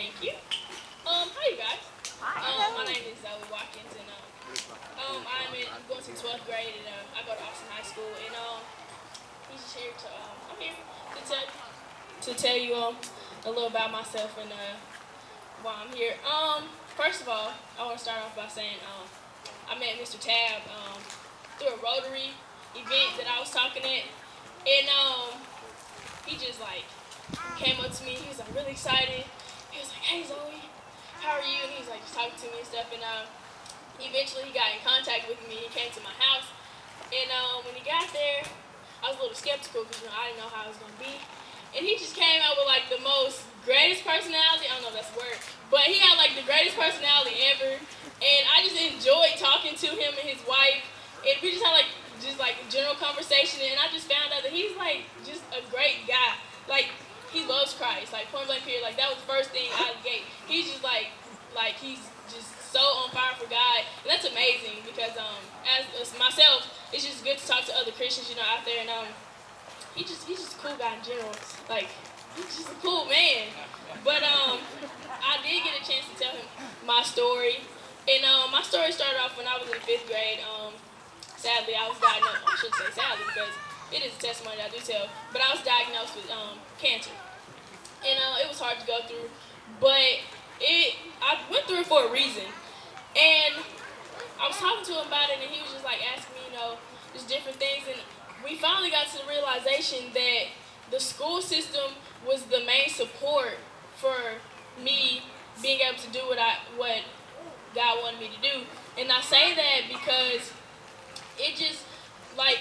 Thank you. Hi you guys. My name is Zoe Watkins, and I'm going to 12th grade, and I go to Austin High School, and he's just here to I'm here to tell you a little about myself and why I'm here. First of all, I want to start off by saying I met Mr. Tab through a Rotary event that I was talking at, and he just like came up to me. He was like really excited. He was like, "Hey Zoe, how are you?" And he was like just talking to me and stuff. And eventually he got in contact with me. He came to my house, and when he got there, I was a little skeptical because I didn't know how it was gonna be. And he just came out with like the most greatest personality. I don't know if that's a word, but he had like the greatest personality ever. And I just enjoyed talking to him and his wife. And we just had like general conversation. And I just found out that he's like just a great guy. Like he loves Christ. Like point blank period. Like that was the first thing out of the gate. He's just like he's just so on fire for God. And that's amazing because as myself, it's just good to talk to other Christians, out there. And he's just a cool guy in general. Like he's just a cool man. But I did get a chance to tell him my story. And my story started off when I was in 5th grade. Sadly, I was diagnosed. I shouldn't say sadly because it is a testimony that I do tell. But I was diagnosed with cancer, and it was hard to go through. But I went through it for a reason. And I was talking to him about it, and he was just like asking me, just different things. And we finally got to the realization that the school system was the main support for me being able to do what God wanted me to do. And I say that because it just like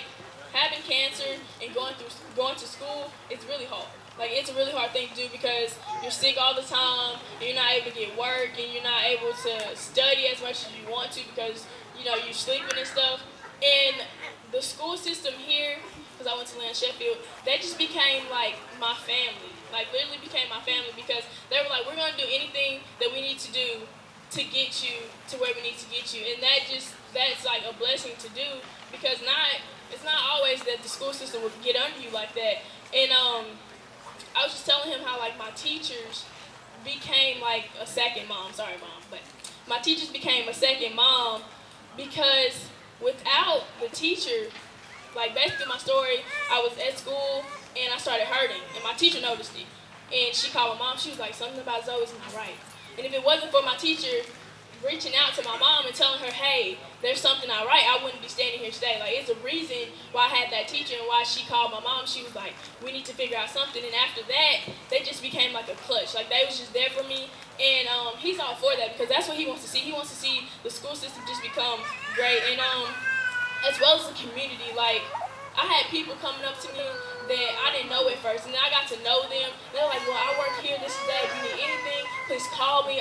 having cancer and going to school, it's really hard. Like it's a really hard thing to do because you're sick all the time, and you're not able to get work, and you're not able to study as much as you want to because you're sleeping and stuff. And the school system here, because I went to Land Sheffield, that just became like my family. Like literally became my family because they were like, we're gonna do anything that we need to do to get you to where we need to get you. And that's like a blessing to do because it's not always that the school system will get under you like that. And I was just telling him how like my teachers became like a second mom. Sorry, mom, but my teachers became a second mom because without the teacher, like basically my story, I was at school and I started hurting, and my teacher noticed it. And she called my mom. She was like, something about Zoe's not right. And if it wasn't for my teacher reaching out to my mom and telling her, hey, there's something not right, I wouldn't be standing here today. Like, it's a reason why I had that teacher and why she called my mom. She was like, we need to figure out something. And after that, they just became like a clutch. Like, they was just there for me. And he's all for that because that's what he wants to see. He wants to see the school system just become great. And as well as the community, like, I had people coming up to me that I didn't know at first, and then I got to know them. They're like, well, I work here, this is that. If you need anything, please call me.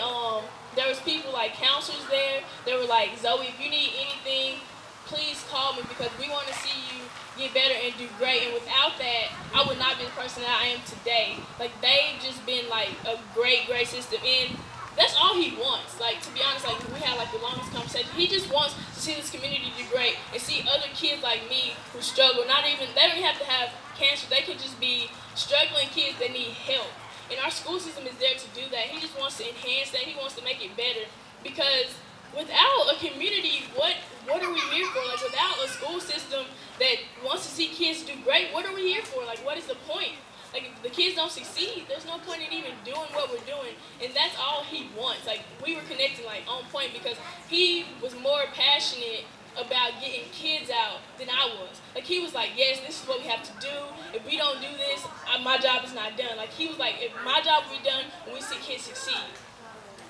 There was people like counselors there. They were like, Zoe, if you need anything, please call me because we want to see you get better and do great. And without that, I would not be the person that I am today. Like, they've just been like a great, great system. And that's all he wants. Like, to be honest, like we had like the longest conversation. He just wants to see this community do great and see other kids like me who struggle. They don't even have to have cancer. They could just be struggling kids that need help. And our school system is there to do that. He just wants to enhance that. He wants to make it better. Because without a community, what are we here for? Like, without a school system that wants to see kids do great, what are we here for? Like, what is the point? Like, if the kids don't succeed, there's no point in even doing what we're doing. And that's all he wants. Like, we were connecting, like, on point because he was more passionate about getting kids out than I was. Like, he was like, yes, this is what we have to do. If we don't do this, my job is not done. Like, he was like, if my job will be done when we see kids succeed.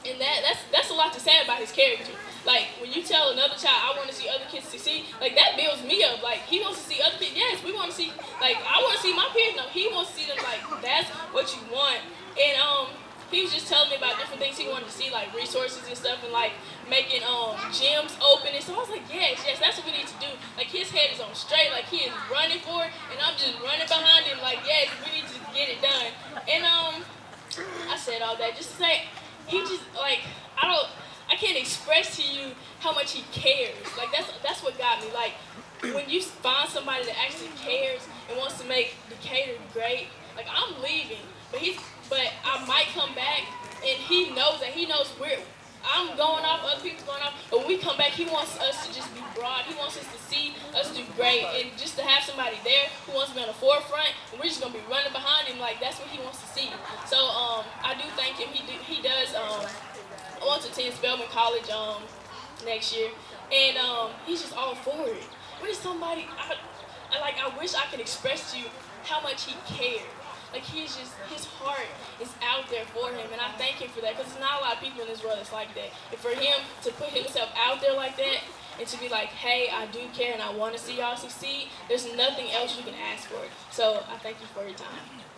And that's a lot to say about his character. Like, when you tell another child, I want to see other kids succeed, like, that builds me up. Like, he wants to see other kids. Yes, we want to see, like, I want to see my peers. No, he wants to see them, like, that's what you want. And he was just telling me about different things he wanted to see, like, resources and stuff, and, like, making gyms open. And so I was like, yes, that's what we need to do. Like, his head is on straight. Like, he is running for it, and I'm just running behind him. Like, yes, we need to get it done. And I said all that just to say, he just, like, I can't express to you how much he cares. Like, that's what got me. Like, when you find somebody that actually cares and wants to make Decatur great, like, I'm leaving, but I might come back, and he come back, he wants us to just be broad. He wants us to see us do great, and just to have somebody there who wants to be on the forefront, and we're just gonna be running behind him. Like that's what he wants to see. So I do thank him. He does. I want to attend Spelman College next year, and he's just all for it. When he's somebody, I wish I could express to you how much he cares. Like he's just, his heart is out there for him, and I thank him for that, because there's not a lot of people in this world that's like that. And for him to put himself out there like that, and to be like, hey, I do care and I want to see y'all succeed, there's nothing else you can ask for. So I thank you for your time.